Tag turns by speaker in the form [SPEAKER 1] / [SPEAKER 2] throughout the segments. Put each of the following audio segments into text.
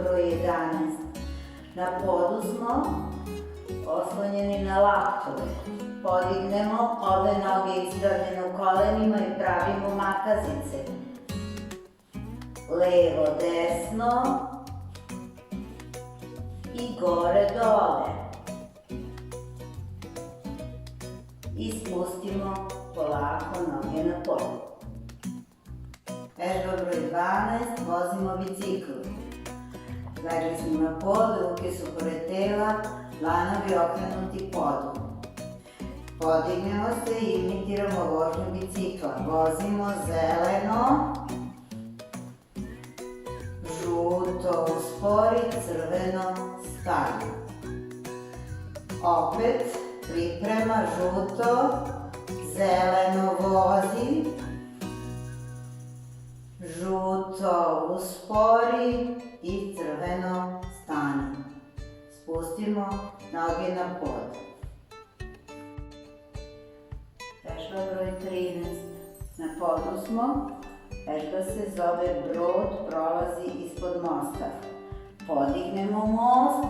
[SPEAKER 1] broj 11. Na podu smo oslonjeni na laktove. Podignemo obe noge ispravljene u kolenima i pravimo makazice. Levo, desno i gore, dole. I spustimo polako noge na pod. Vežba broj 12, vozimo bicikl. Legli smo na pod, ruke su pored tela, dlanovi okrenuti podu. Podignemo se i imitiramo vožnju bicikla. Vozimo zeleno, žuto uspori, crveno stani. Opet priprema, žuto, zeleno vozi, žuto uspori i crveno stani. Spustimo noge na pod. Vežba broj 13. Na podu smo. Vežba se zove brod, prolazi ispod mosta. Podignemo most,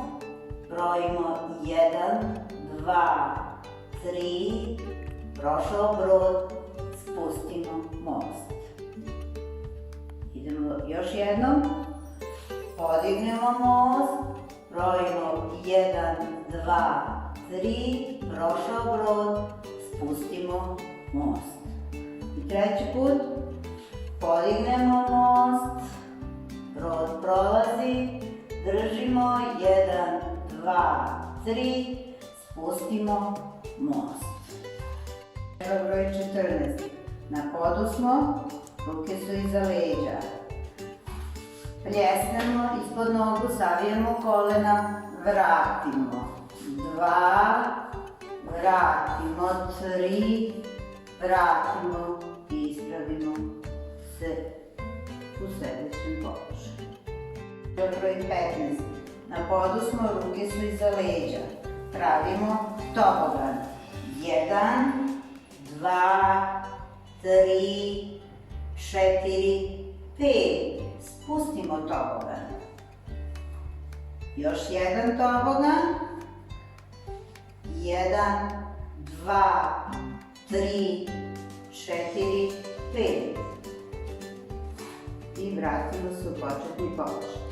[SPEAKER 1] brojimo 1, 2, 3, prošao brod, spustimo most. Idemo još jednom. Podignemo most, brojimo 1, 2, 3, prošao brod, spustimo most. I treći put. Podignemo most, brod prolazi, držimo 1, 2, 3, spustimo most. Vežba broj 14. Na podu smo, ruke su iza leđa. Pljesnemo ispod nogu, savijemo kolena, vratimo. 2, vratimo, 3, vratimo i ispravimo se u sledećem položaju. Vežba broj 15. Na podu smo, ruke su iza leđa. Pravimo tobogan. 1, 2, 3, 4, 5. Spustimo tobogan. Još jedan tobogan. 1, 2, 3, 4, 5. I vratimo se u početni položaj.